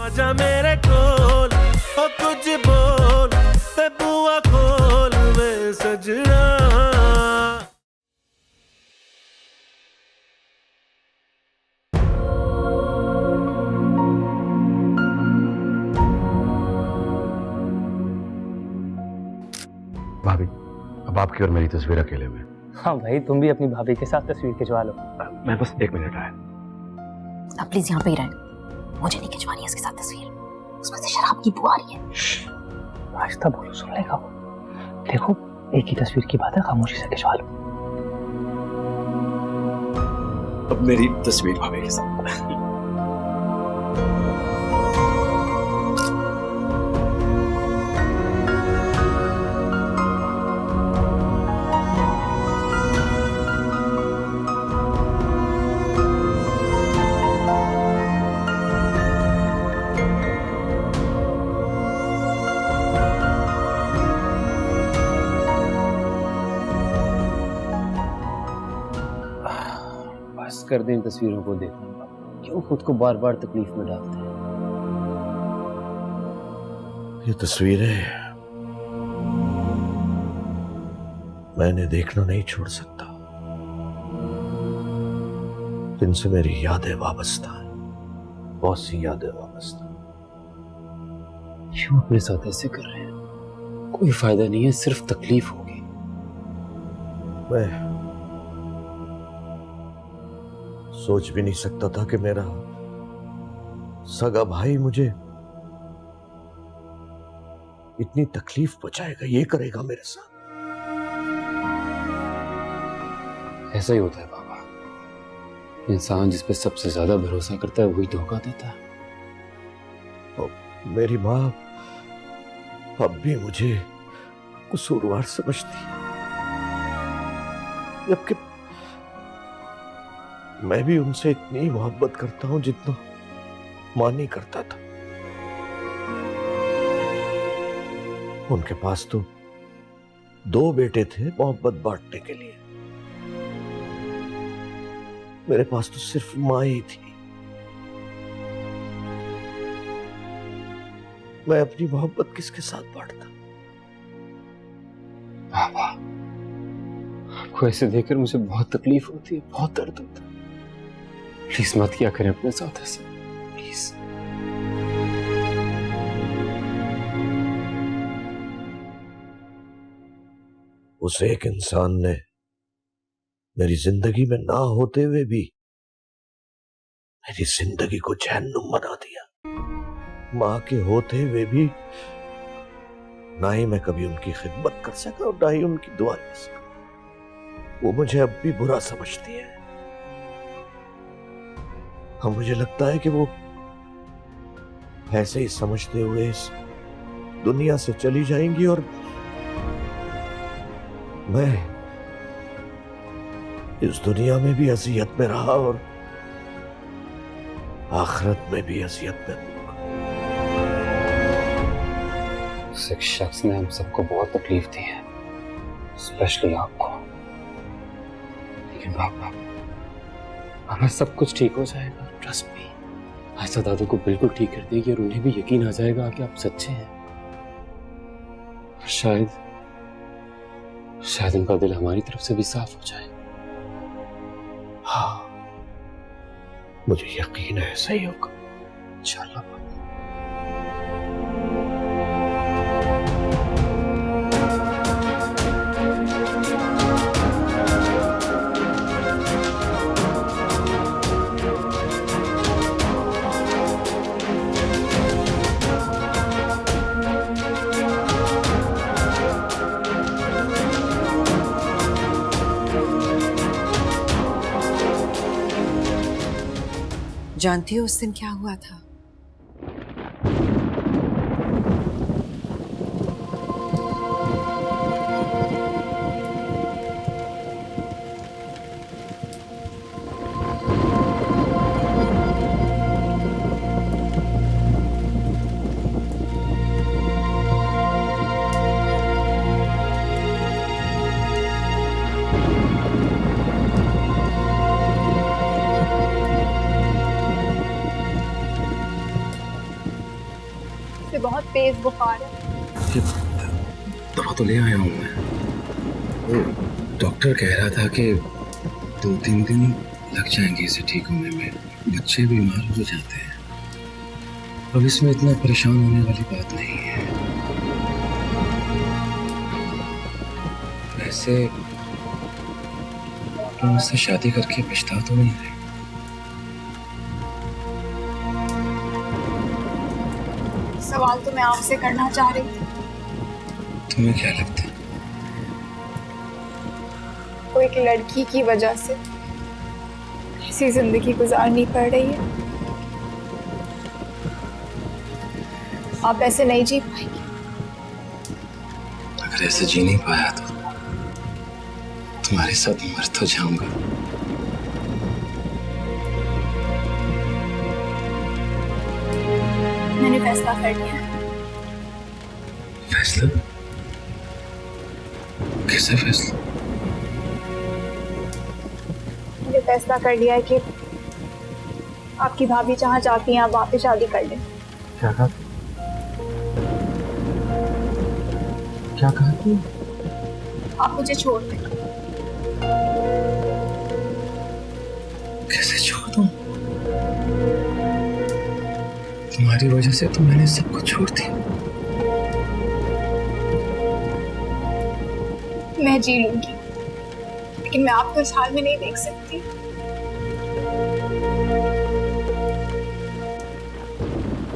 आजा मेरे कोल ओ कुछ बोल ते बुआ खोल वे सजना। भाभी, अब आपकी और मेरी तस्वीर अकेले में। हाँ भाई, तुम भी अपनी भाभी के साथ तस्वीर खिंचवा लो। मैं बस 1 मिनट आया। आप प्लीज यहाँ पे ही रहें, मुझे नहीं खिंचवानी है इसके साथ तस्वीर, उसमें से शराब की बुआ आ रही है। आहिस्ता बोलो, सुन लेगा वो। देखो, एक ही तस्वीर की बात है, खामोशी से खिंचवा लो। अब मेरी तस्वीर भाभी के साथ। बस कर दें इन तस्वीरों को देखना, क्यों खुद को बार बार तकलीफ में डालते हैं। ये तस्वीरें मैंने देखना नहीं छोड़ सकता, इनसे मेरी यादें वाबस्ता है, बहुत सी यादें वाबस्ता। क्यों अपने साथ ऐसे कर रहे हैं? कोई फायदा नहीं है, सिर्फ तकलीफ होगी। मैं सोच भी नहीं सकता था कि मेरा सगा भाई मुझे इतनी तकलीफ पहुंचाएगा, ये करेगा मेरे साथ। ऐसा ही होता है बाबा, इंसान जिस पे सबसे ज्यादा भरोसा करता है वही धोखा देता है। और मेरी माँ अब भी मुझे कसूरवार समझती है, जबकि मैं भी उनसे इतनी मोहब्बत करता हूं जितना मां नहीं करता था। उनके पास तो 2 बेटे थे मोहब्बत बांटने के लिए, मेरे पास तो सिर्फ मां ही थी। मैं अपनी मोहब्बत किसके साथ बांटता? बाबा, आपको ऐसे देखकर मुझे बहुत तकलीफ होती है, बहुत दर्द होता है। प्लीज मत किया करें अपने साथ ऐसे, प्लीज। उस एक इंसान ने मेरी जिंदगी में ना होते हुए भी मेरी जिंदगी को जहन्नुम बना दिया। मां के होते हुए भी ना ही मैं कभी उनकी खिदमत कर सका और ना ही उनकी दुआ ले सका। वो मुझे अब भी बुरा समझती है। हाँ, मुझे लगता है कि वो ऐसे ही समझते हुए इस दुनिया से चली जाएंगी और मैं इस दुनिया में भी अज़ियत में रहा और आखिरत में भी अज़ियत में रहूंगा। उस एक शख्स ने हम सबको बहुत तकलीफ दी है, स्पेशली आपको। लेकिन बाबा, सब कुछ ठीक हो जाएगा, ट्रस्ट मी। आयशा दादू को बिल्कुल ठीक कर देगी और उन्हें भी यकीन आ जाएगा कि आप सच्चे हैं। शायद उनका दिल हमारी तरफ से भी साफ हो जाए। हाँ, मुझे यकीन है ऐसा ही होगा इंशाल्लाह। जानती हो उस दिन क्या हुआ था? मुझे बहुत तेज बुखार है। दवा तो ले आया हूँ मैं। वो डॉक्टर कह रहा था कि 2-3 दिन लग जाएंगे इसे ठीक होने में। बच्चे बीमार हो जाते हैं। अब इसमें इतना परेशान होने वाली बात नहीं है। वैसे तुम मुझसे शादी करके पछता तो नहीं रहे? सवाल तो मैं आपसे करना चाह रही थी। तुम्हें क्या लगता है? कोई एक लड़की की वजह से ऐसी जिंदगी गुजारनी पड़ रही है। आप ऐसे नहीं जी पाएंगे। अगर ऐसे जी नहीं पाया तो तुम्हारे साथ मर तो जाऊंगा। मैंने फैसला कर लिया है। फैसला? कैसा फैसला? मैंने फैसला कर लिया है कि आपकी भाभी जहाँ चाहती हैं आप वहाँ पे शादी कर लें। क्या कहा? क्या कहा तू? आप मुझे छोड़ दें। कैसे छोड़ दूं? तुम्हारी वजह से तो मैंने सब कुछ छोड़ दिया। मैं जी लूंगी, लेकिन मैं आपको इस हाल में नहीं देख सकती।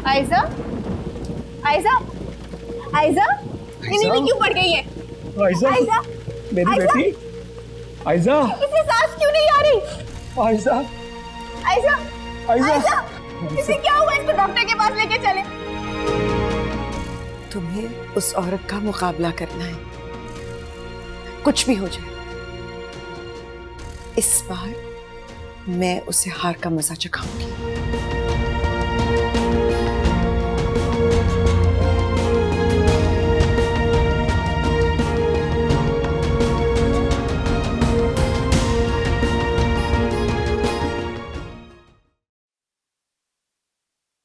आयजा, आयजा, आयजा, नींद में क्यों पड़ गई है? आयजा, आयजा, मेरी आयजा, बेटी। आयजा, इसे सांस क्यों नहीं आ रही? आयजा, आयजा, आयजा, आयजा, इसे क्या हुआ? इसको डॉक्टर के पास लेके चले। तुम्हें उस औरत का मुकाबला करना है, कुछ भी हो जाए। इस बार मैं उसे हार का मजा चखाऊंगी।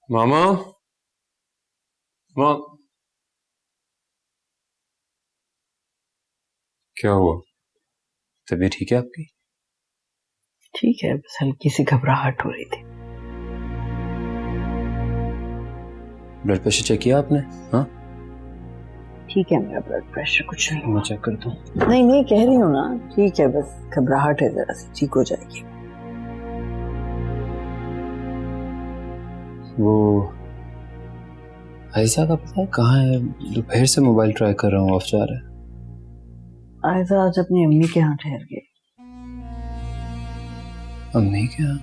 मामा, माँ, क्या हुआ? तबीयत ठीक है आपकी? ठीक है, बस हल्की सी घबराहट हो रही थी। ब्लड प्रेशर चेक किया आपने? हाँ, ठीक है, मेरा ब्लड प्रेशर कुछ नहीं। मैं चेक करता हूँ। नहीं नहीं, कह रही हूँ ना, ठीक है, बस घबराहट है जरा सी, ठीक हो जाएगी। वो आयशा का पता है कहाँ है? दोपहर से मोबाइल ट्राई कर रहा हूँ, ऑफ जा रहा है। आयशा आज अपनी अम्मी के यहाँ ठहर गई। अम्मी क्या?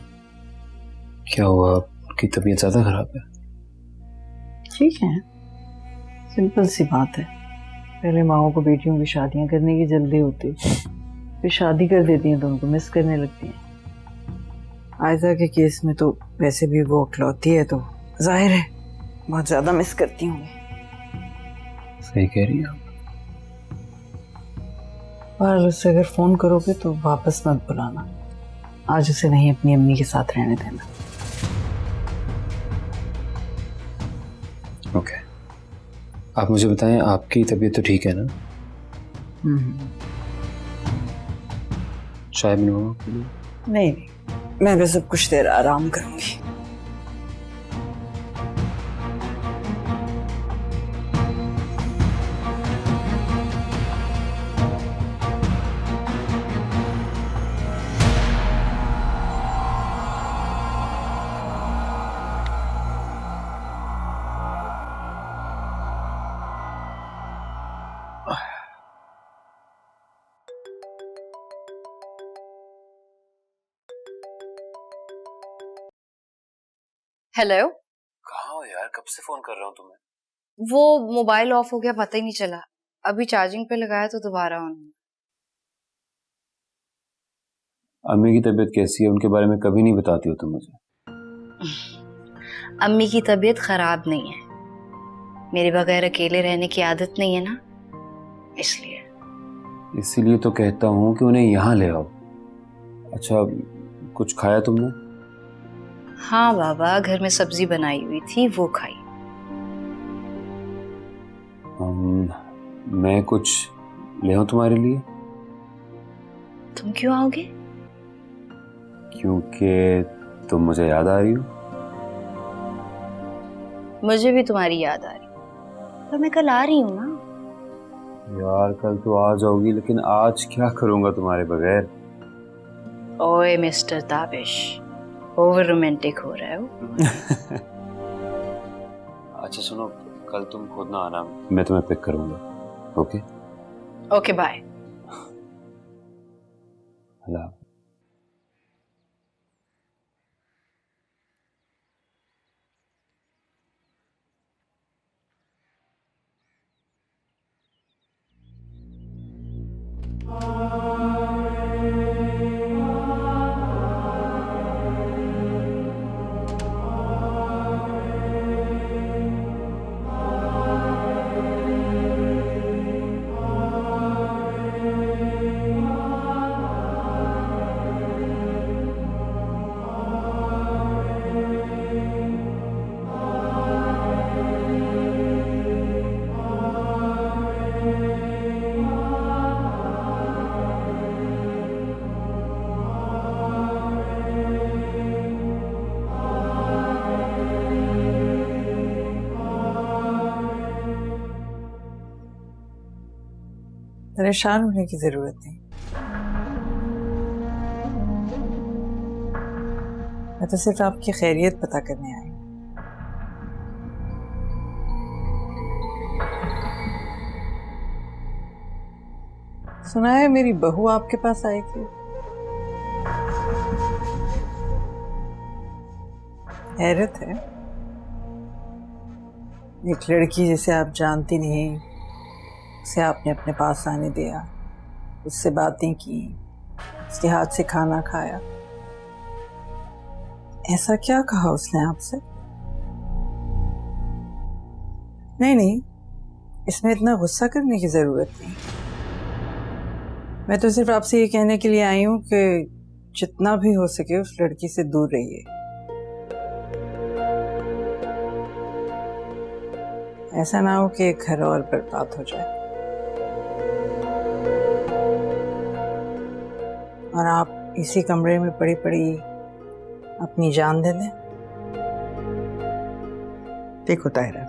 क्या हुआ? आपकी तबीयत ज्यादा खराब है? ठीक है, सिंपल सी बात है। पहले माओ को बेटियों की शादियां करने की जल्दी होती, फिर शादी कर देती हैं तो उनको मिस करने लगती हैं। आयशा के केस में तो वैसे भी वो अकलौती है, तो जाहिर है बहुत ज्यादा मिस करती होंगी। सही कह रही हैं आप। पर उससे अगर फोन करोगे तो वापस मत बुलाना। आज उसे नहीं अपनी अम्मी के साथ रहने देना। ओके, आप मुझे बताएं, आपकी तबीयत तो ठीक है ना? चाय बनवाऊं आपके लिए? नहीं नहीं, मैं बस अब कुछ देर आराम करूंगी। हेलो। कहाँ हो यार? कब से फोन कर रहा हूँ तुम्हें। वो मोबाइल ऑफ हो गया, पता ही नहीं चला। अभी चार्जिंग पे लगाया तो दोबारा ऑन। अम्मी की तबीयत कैसी है? उनके बारे में कभी नहीं बताती हो तुम मुझे। अम्मी की तबीयत खराब नहीं है, मेरे बगैर अकेले रहने की आदत नहीं है ना, इसलिए। इसीलिए तो कहता हूँ कि उन्हें यहाँ ले आओ। अच्छा, कुछ खाया तुमने? हाँ बाबा, घर में सब्जी बनाई हुई थी, वो खाई। मैं कुछ ले आऊं तुम्हारे लिए? तुम क्यों आओगे? क्योंकि तुम मुझे याद आ रही हो। मुझे भी तुम्हारी याद आ रही, पर मैं कल आ रही हूँ ना। यार कल तो आ जाओगी, लेकिन आज क्या करूंगा तुम्हारे बगैर? ओए मिस्टर ताबिश, ओवर रोमांटिक हो रहे हो। अच्छा सुनो, कल तुम खुद ना आना, मैं तुम्हें पिक करूंगा। Okay okay bye. अल्लाह। परेशान होने की जरूरत नहीं। मैं तो सिर्फ आपकी खैरियत पता करने आई हूँ। सुना है मेरी बहू आपके पास आई थी। हैरत है, एक लड़की जिसे आप जानती नहीं, उसे आपने अपने पास आने दिया, उससे बातें की, उसके हाथ से खाना खाया। ऐसा क्या कहा उसने आपसे? नहीं, इसमें इतना गुस्सा करने की जरूरत नहीं। मैं तो सिर्फ आपसे ये कहने के लिए आई हूं कि जितना भी हो सके उस लड़की से दूर रहिए। ऐसा ना हो कि घर और बर्बाद हो जाए और आप इसी कमरे में पड़ी पड़ी अपनी जान दे दें। देखो तायरा,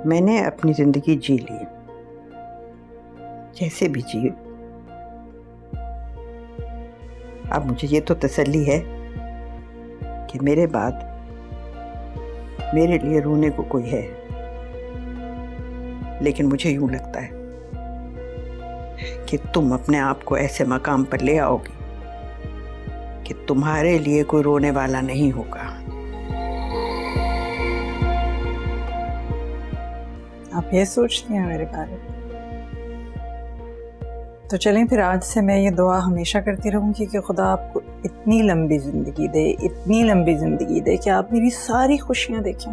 मैंने अपनी जिंदगी जी ली, जैसे भी जी। अब मुझे ये तो तसल्ली है कि मेरे बाद मेरे लिए रोने को कोई है, लेकिन मुझे यूं लगता है कि तुम अपने आप को ऐसे मकाम पर ले आओगी कि तुम्हारे लिए कोई रोने वाला नहीं होगा। आप ये सोचती हैं मेरे बारे में? तो चलें फिर आज से मैं ये दुआ हमेशा करती रहूंगी कि खुदा आपको इतनी लंबी जिंदगी दे, इतनी लंबी जिंदगी दे कि आप मेरी सारी खुशियां देखें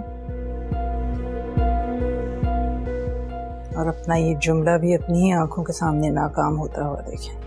और अपना ये जुमला भी अपनी ही आंखों के सामने नाकाम होता हुआ देखें।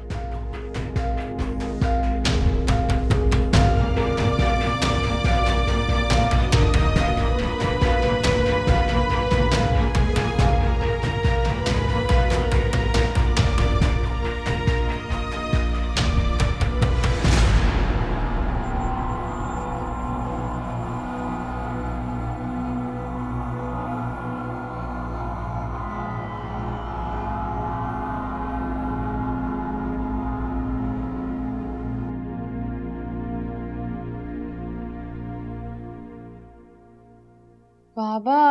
बाबा,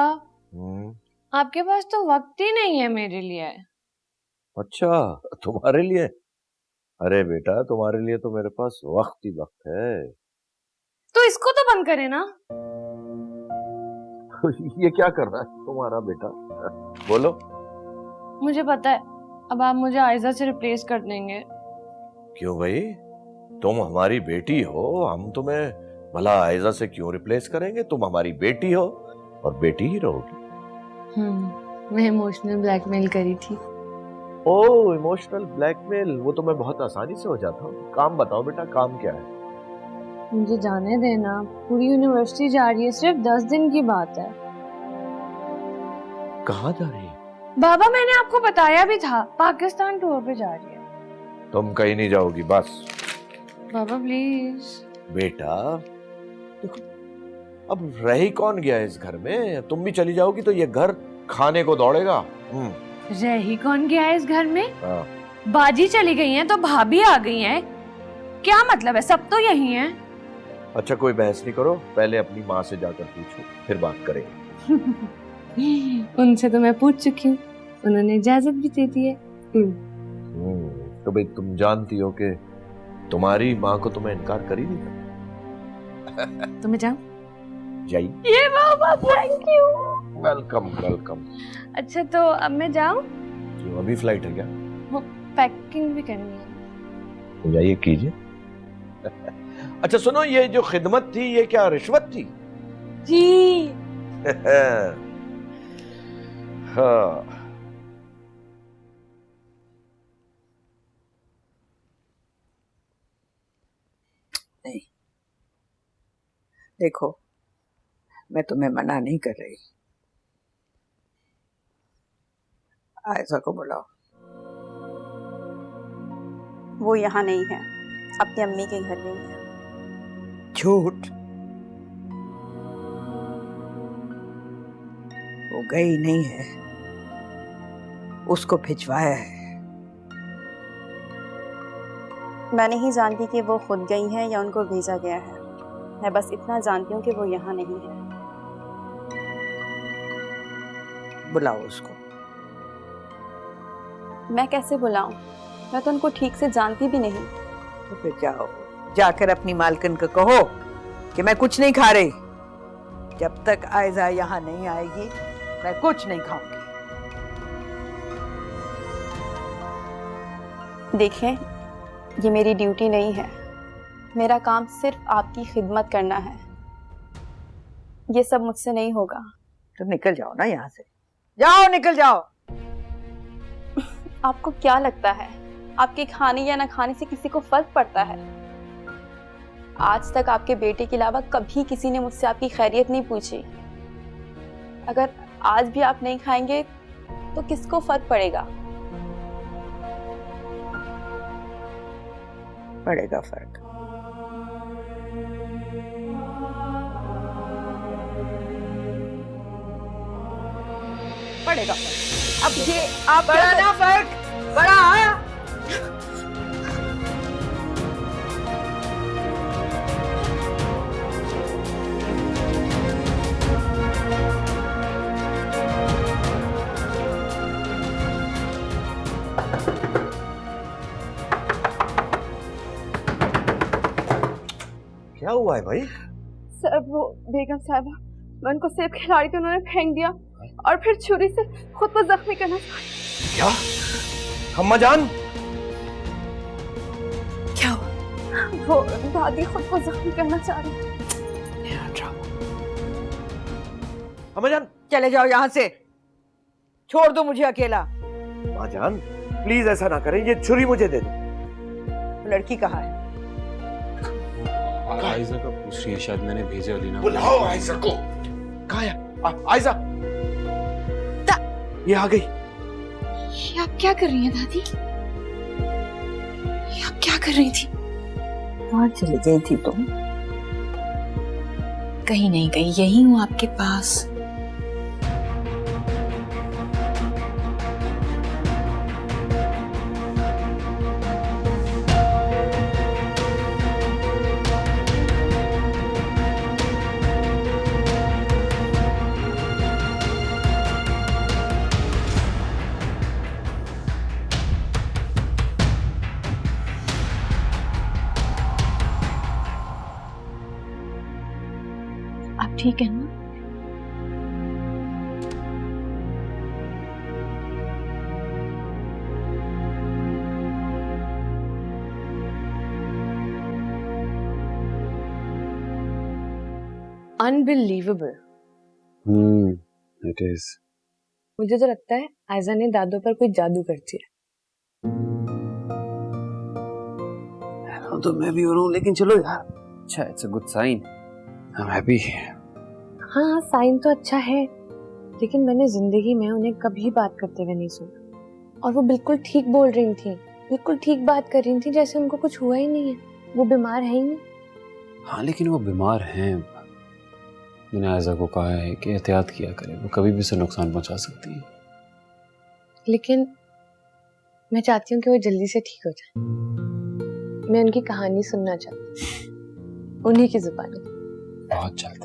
आपके पास तो वक्त ही नहीं है मेरे लिए। अच्छा, तुम्हारे लिए? अरे बेटा, तुम्हारे लिए तो मेरे पास वक्त ही वक्त है। तो इसको तो बंद करे ना। ये क्या कर रहा है तुम्हारा बेटा? बोलो। मुझे पता है, अब आप मुझे आयजा से रिप्लेस कर देंगे। क्यों भाई, तुम हमारी बेटी हो, हम तुम्हें भला आयजा से क्यों रिप्लेस करेंगे? तुम हमारी बेटी हो और बेटी ही रहोगी। मैं इमोशनल ब्लैकमेल करी थी। ओह, इमोशनल ब्लैकमेल, वो तो मैं बहुत आसानी से हो जाता हूँ। काम बताओ बेटा, काम क्या है? मुझे जाने देना, पूरी यूनिवर्सिटी जा रही है, सिर्फ 10 दिन की बात है। कहाँ जा रही है? बाबा मैंने आपको बताया भी था, पाकिस्तान टूर पे जा रही है। तुम कहीं नहीं जाओगी बस। बाबा प्लीज। बेटा देखो, अब रह ही कौन गया इस घर में? तुम भी चली जाओगी तो ये घर खाने को दौड़ेगा। रह ही कौन गया है इस घर में? हाँ। बाजी चली गई हैं तो भाभी आ गई हैं, क्या मतलब है? सब तो यही हैं। अच्छा कोई बहस नहीं करो, पहले अपनी माँ से जाकर पूछो, फिर बात करेंगे। उनसे तो मैं पूछ चुकी हूँ, उन्होंने इजाजत भी दे दी है। तो भाई तुम जानती हो कि तुम्हारी माँ को तुम्हें इनकार कर ही नहीं था। तो मैं जाऊँ? जाइए। ये बाबा थैंक यू। Welcome welcome. अच्छा तो अब मैं जाऊँ? क्यों, अभी फ्लाइट है क्या? वो पैकिंग भी करनी है। तो जाइए कीजिए। अच्छा सुनो, ये जो खिदमत थी ये क्या रिश्वत थी? जी। हाँ। नहीं, देखो मैं तुम्हें मना नहीं कर रही। आयशा को बुलाओ। वो यहाँ नहीं है, अपनी अम्मी के घर गई है। झूठ। वो गई नहीं है, उसको भिजवाया है। मैं नहीं जानती कि वो खुद गई है या उनको भेजा गया है। मैं बस इतना जानती हूँ कि वो यहाँ नहीं है। बुलाओ उसको। मैं कैसे बुलाऊं? मैं तो उनको ठीक से जानती भी नहीं। तो फिर जाओ, जाकर अपनी मालकिन को कहो कि मैं कुछ नहीं खा रही। जब तक आयजा यहाँ नहीं आएगी मैं कुछ नहीं खाऊंगी। देखें, ये मेरी ड्यूटी नहीं है। मेरा काम सिर्फ आपकी खिदमत करना है। ये सब मुझसे नहीं होगा। तो निकल जाओ ना यहाँ से, जाओ निकल जाओ। आपको क्या लगता है आपके खाने या ना खाने से किसी को फर्क पड़ता है? आज तक आपके बेटे के अलावा कभी किसी ने मुझसे आपकी खैरियत नहीं पूछी। अगर आज भी आप नहीं खाएंगे तो किसको फर्क पड़ेगा? पड़ेगा फर्क। पड़ेगा फर्क। अब ये आप बड़ा ना फर्क बड़ा। क्या हुआ है भाई? सर वो बेगम साहबा, मैं उनको सेब खिला रही थी, उन्होंने फेंक दिया और फिर छुरी से खुद को जख्मी करना चाहा। क्या? अम्मा जान? क्या हुआ? वो दादी खुद को जख्मी करना चाह रही। अम्मा जान चले जाओ यहाँ से, छोड़ दो मुझे अकेला। अम्मा जान प्लीज ऐसा ना करें, ये छुरी मुझे दे दो। लड़की कहाँ है? आयशा का पूछ रही है, शायद मैंने भेजा अलीना। बुलाओ आयशा को। कहाँ है आयशा? ये आ गई। ये आप क्या कर रही हैं दादी? ये आप क्या कर रही थी? कहाँ चली गई थी तुम? कहीं नहीं गई, यही हूँ आपके पास। आप ठीक है ना? अनबिलीवेबल। It is. मुझे तो लगता है आयजा ने दादू पर कोई जादू कर दिया। तो मैं भी हो रहा हूँ, लेकिन चलो यार। अच्छा, it's a good sign. I am happy. हाँ साइन तो अच्छा है, लेकिन मैंने जिंदगी में उन्हें कभी बात करते हुए नहीं सुना। और वो बिल्कुल ठीक बोल रही थी, बिल्कुल ठीक बात कर रही थी, जैसे उनको कुछ हुआ ही नहीं है। वो बीमार है ही नहीं। हाँ लेकिन वो बीमार हैं। मैंने आयजा को कहा है कि एहतियात किया करे, वो कभी भी उसे नुकसान पहुंचा सकती है। लेकिन मैं चाहती हूँ कि वो जल्दी से ठीक हो जाए। मैं उनकी कहानी सुनना चाहती हूँ, उन्हीं की जुबानी। बहुत जल्द।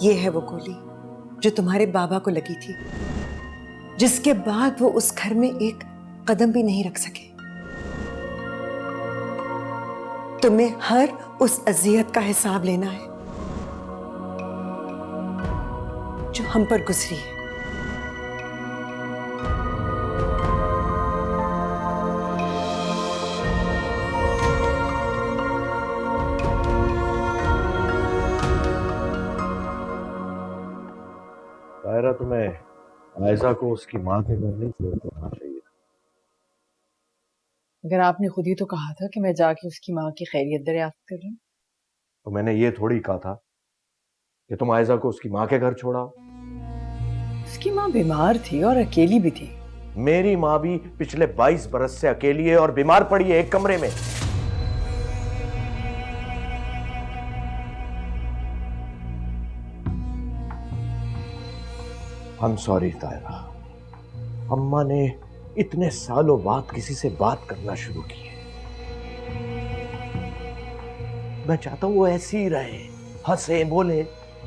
ये है वो गोली जो तुम्हारे बाबा को लगी थी, जिसके बाद वो उस घर में एक कदम भी नहीं रख सके। तुम्हें हर उस अजियत का हिसाब लेना है जो हम पर गुजरी है। तायरा, तुम्हें आयजा को उसकी माँ के घर नहीं छोड़ देना चाहिए। अगर आपने खुद ही तो कहा था कि मैं जाके उसकी माँ की खैरियत दरियाफ्त कर लूं। तो मैंने ये थोड़ी कहा था कि तुम आयजा को उसकी माँ के घर छोड़ाओ। उसकी माँ बीमार थी और अकेली भी थी। मेरी माँ भी पिछले 22 बरस से अकेली है और बीमार पड़ी है एक कमरे में। I'm sorry तायरा, अम्मा ने इतने सालों बाद किसी से बात करना शुरू की है। मैं चाहता हूं वो ऐसी ही रहे, हंसे बोले।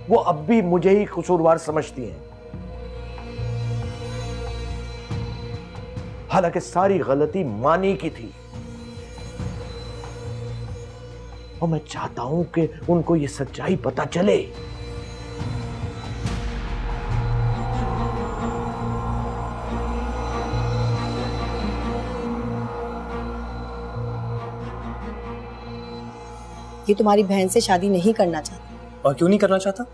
वो अब भी मुझे ही कसूरवार समझती हैं, हालांकि सारी गलती मानी की थी। और मैं चाहता हूं कि उनको ये सच्चाई पता चले। ये तुम्हारी बहन से शादी नहीं करना चाहता। और क्यों नहीं करना चाहता?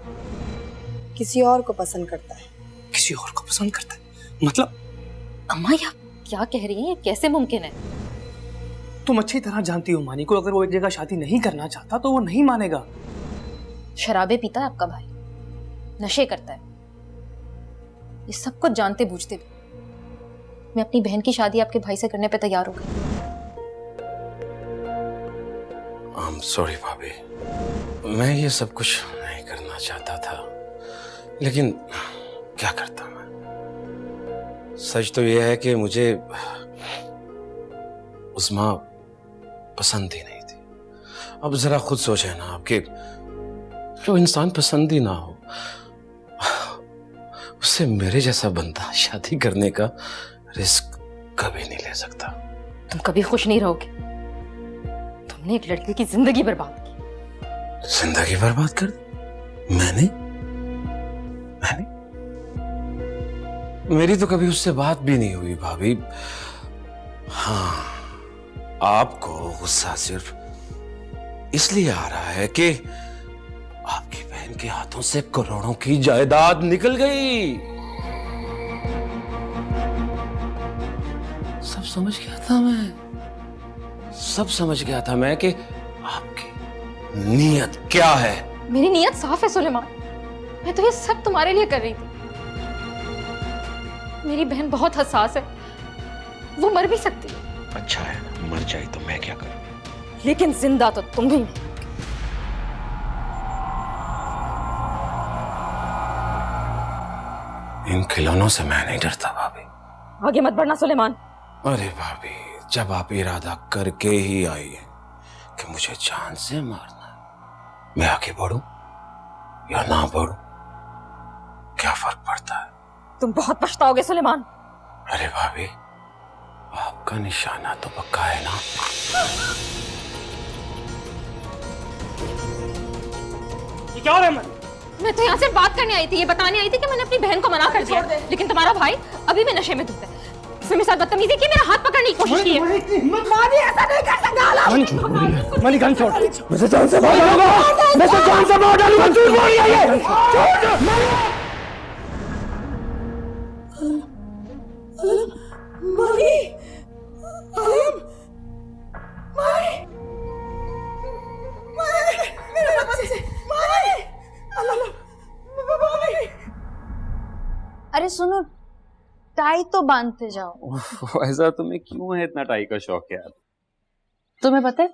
किसी और को पसंद करता है। किसी और को पसंद करता है? मतलब अम्मा ये आप क्या कह रही हैं? कैसे मुमकिन है? तुम अच्छी तरह जानती हो मानी को, अगर वो एक जगह शादी नहीं करना चाहता तो वो नहीं मानेगा। शराबे पीता है आपका भाई, नशे करता है, ये सब कुछ जानते बूझते भी मैं अपनी बहन की शादी आपके भाई से करने पे तैयार हो गई। I'm sorry भाभी, मैं ये सब कुछ नहीं करना चाहता था, लेकिन क्या करता मैं। सच तो ये है कि मुझे उस्मा पसंद ही नहीं थी। अब जरा खुद सोचे ना आपके, जो इंसान पसंद ही ना हो उससे मेरे जैसा बंदा शादी करने का रिस्क कभी नहीं ले सकता। तुम कभी खुश नहीं रहोगे। तुमने एक लड़की की जिंदगी बर्बाद की। जिंदगी बर्बाद कर दी? मैंने मेरी तो कभी उससे बात भी नहीं हुई भाभी। हाँ, आपको गुस्सा सिर्फ इसलिए आ रहा है कि आपकी बहन के हाथों से करोड़ों की जायदाद निकल गई। सब समझ गया था मैं, सब समझ गया था मैं कि आपकी नीयत क्या है। मेरी नीयत साफ है सुलेमान, मैं तो ये सब तुम्हारे लिए कर रही थी। मेरी बहन बहुत हसास है, वो मर भी सकती है। अच्छा है ना, मर जाए तो मैं क्या करूं? लेकिन जिंदा तो तुम भी नहीं। इन खिलौनों से मैं नहीं डरता भाभी। आगे मत बढ़ना सुलेमान। अरे भाभी, जब आप इरादा करके ही आई है कि मुझे जान से मारना है, मैं आगे बढ़ूं या ना बढ़ूं, क्या फर्क पड़ता है? तुम बहुत पछताओगे सुलेमान। अरे भाभी, आपका निशाना तो पक्का है ना? ये क्या हो रहा है? मैं तो यहाँ से बात करने आई थी, ये बताने आई थी कि मैंने अपनी बहन को मना कर दिया, लेकिन तुम्हारा भाई अभी भी नशे में धुत है। उसने मेरे साथ बदतमीजी की, मेरा हाथ पकड़ने की कोशिश की है। मानी ऐसा नहीं कर सकता। मानी गन छोड़। मैं तो जान से मार डालूंगा, मैं तो जान से मार डालूंगा। झूठ बोल रही है ये। मानी, टाई तो बांधते जाओ। ऐसा तुम्हें क्यों है इतना टाई का शौक यार? तुम्हें पता है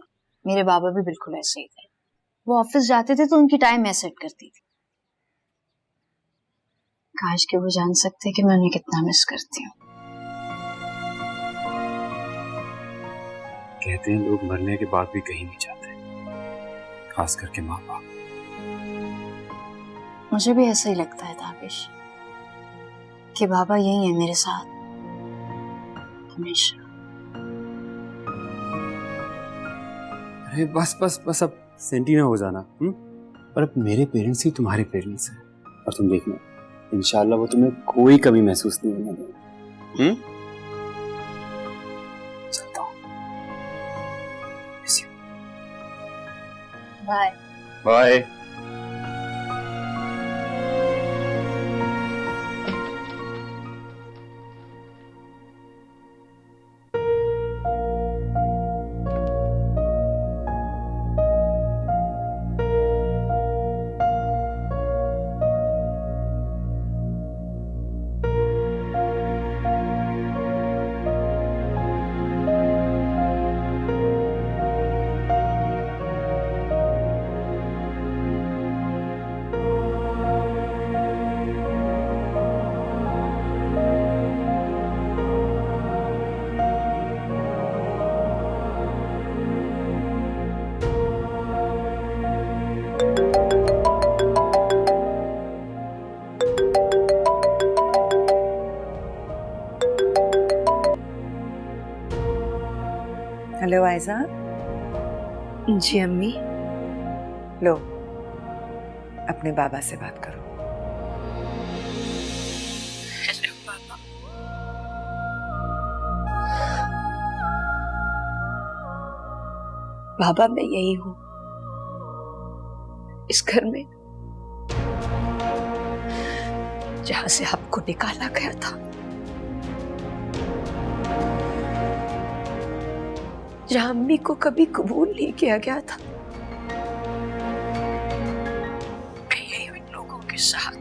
मेरे बाबा भी बिल्कुल ऐसे ही थे। वो ऑफिस जाते थे तो उनकी टाई मैं सेट करती थी। काश के वो जान सकते कि मैं उन्हें कितना मिस करती हूँ। कहते हैं लोग मरने के बाद भी कहीं नहीं जाते, खास करके माँ बाप। मुझे भी ऐसा ही लगता है ताबिश कि बाबा यही है मेरे साथ हमेशा। अरे बस बस बस, अब सेंटी ना हो जाना। और अब मेरे पेरेंट्स ही तुम्हारे पेरेंट्स हैं, और तुम देखना इंशाल्लाह वो तुम्हें कोई कमी महसूस नहीं होने देंगे। चलता हूँ। Bye bye. हेलो आयजा। जी अम्मी। लो, अपने बाबा से बात करो। हेलो पापा। बाबा मैं यही हूँ, इस घर में जहां से आपको निकाला गया था, जहां अम्मी को कभी कबूल नहीं किया गया था। मैं यही हूं इन लोगों के साथ,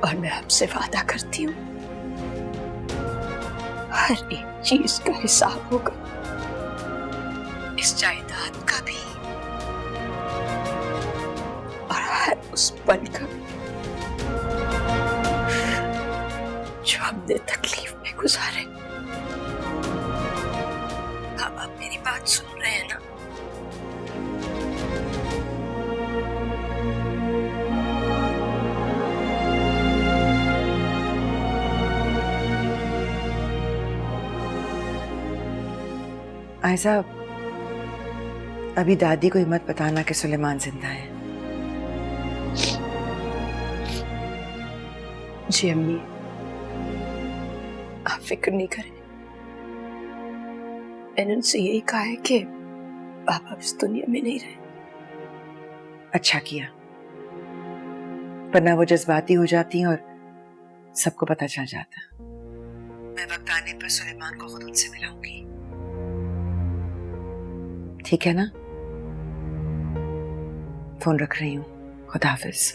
और मैं आपसे वादा करती हूँ हर एक चीज का हिसाब होगा, इस जायदाद का भी और हर उस पल का जो हमने तकलीफ में गुजारे। आप मेरी बात सुन रहे हैं ना? आयजा, अभी दादी को मत बताना कि सुलेमान जिंदा है। जी अम्मी, आप फिक्र नहीं करें। मैंने उनसे यही कहा है कि पापा इस दुनिया में नहीं रहे। अच्छा किया, वरना वो जज्बाती हो जाती हैं और सबको पता चल जाता। मैं वक्त आने पर सुलेमान को खुद उनसे मिलाऊंगी, ठीक है ना? फोन रख रही हूँ। खुदा हाफिज।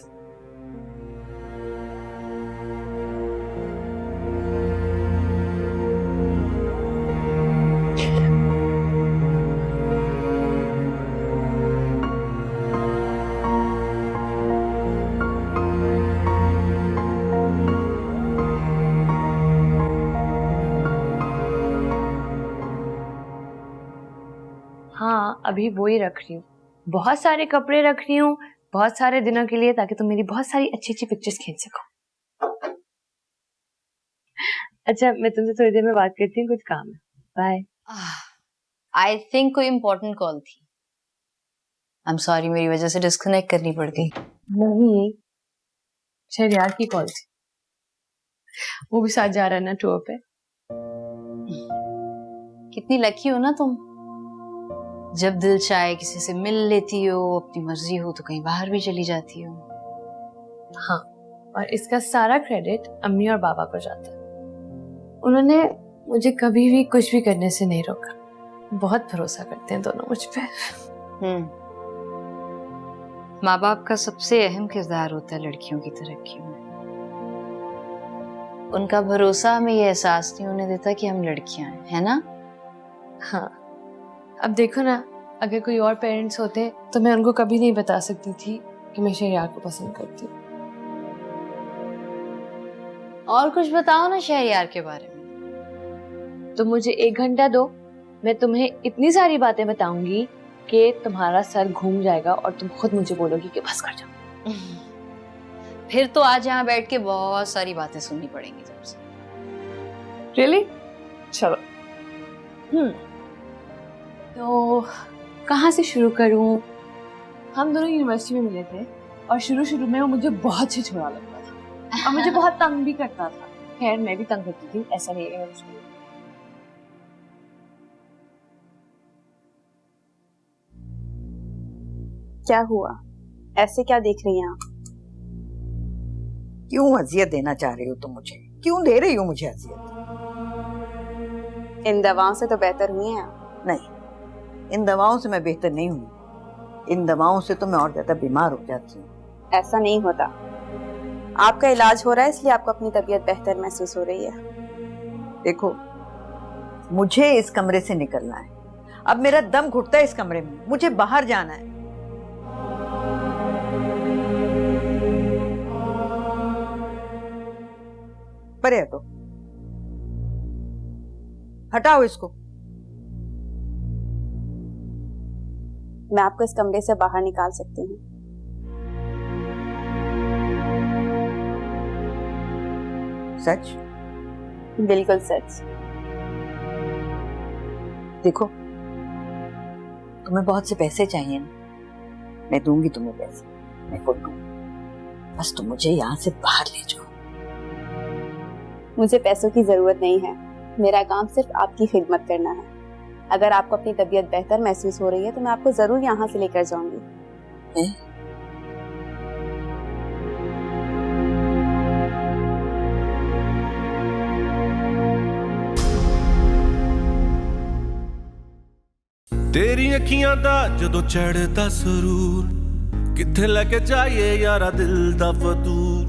हाँ, अभी वो ही रख रही हूँ। बहुत सारे कपड़े रख रही हूँ, बहुत सारे दिनों के लिए, ताकि तुम मेरी बहुत सारी अच्छी अच्छी पिक्चर्स खींच सको। अच्छा, मैं तुमसे थोड़ी देर में बात करती हूँ, कुछ काम है। बाय। आई थिंक कोई इम्पोर्टेंट कॉल थी। आई एम सॉरी, मेरी वजह से डिस्कनेक्ट करनी पड़ गई। नहीं, शहरयार की कॉल थी। वो भी साथ जा रहा है ना टूर पे। कितनी लकी हो ना तुम, जब दिल चाहे किसी से मिल लेती हो, अपनी मर्जी हो तो कहीं बाहर भी चली जाती हो। हाँ, और इसका सारा क्रेडिट अम्मी और बाबा को जाता है। उन्होंने मुझे कभी भी कुछ भी करने से नहीं रोका। बहुत भरोसा करते हैं दोनों मुझ पे। माँ बाप का सबसे अहम किरदार होता है लड़कियों की तरक्की में। उनका भरोसा हमें ये एहसास नहीं होने देता कि हम लड़कियां हैं, है ना? हाँ, अब देखो ना, अगर कोई और पेरेंट्स होते तो मैं उनको कभी नहीं बता सकती थी कि मैं शहरयार को पसंद करती हूँ। और कुछ बताओ ना शहरयार के बारे में। तो मुझे 1 घंटा दो, मैं तुम्हें इतनी सारी बातें बताऊंगी कि तुम्हारा सर घूम जाएगा और तुम खुद मुझे बोलोगी कि बस कर जाओ। फिर तो आज यहाँ बैठ के बहुत सारी बातें सुननी पड़ेंगी तुमसे। रियली? चलो। तो कहाँ से शुरू करूँ? हम दोनों यूनिवर्सिटी में मिले थे और शुरू में वो मुझे बहुत छिछोरा लगता था और मुझे बहुत तंग भी करता था। खैर मैं भी तंग करती थी, ऐसा नहीं है। क्या हुआ? ऐसे क्या देख रही हैं आप? क्यों अजियत देना चाह रही हो तुम मुझे? क्यों दे रही हो मुझे अजियत? इन दवाओं से तो बेहतर हुई हैं आप। नहीं, इन दवाओं से मैं बेहतर नहीं हूँ। इन दवाओं से तो मैं और ज्यादा बीमार हो जाती हूँ। ऐसा नहीं होता। आपका इलाज हो रहा है इसलिए आपको अपनी तबीयत बेहतर महसूस हो रही है। देखो, मुझे इस कमरे से निकलना है। अब मेरा दम घुटता है इस कमरे में। मुझे बाहर जाना है। परे हटो, हटाओ इसको। मैं आपको इस कमरे से बाहर निकाल सकती हूँ। सच? बिल्कुल सच। देखो, तुम्हें बहुत से पैसे चाहिए ना, मैं दूंगी तुम्हें पैसे, मैं खुद दूंगी। बस तुम मुझे यहाँ से बाहर ले जाओ। मुझे पैसों की जरूरत नहीं है। मेरा काम सिर्फ आपकी खिदमत करना है। अगर आपको अपनी तबीयत बेहतर महसूस हो रही है तो मैं आपको जरूर यहाँ से लेकर जाऊंगी। तेरी अखियां दा जदों चढ़दा सुरूर, किथे लेके जाइए यारा दिल दा फतूर।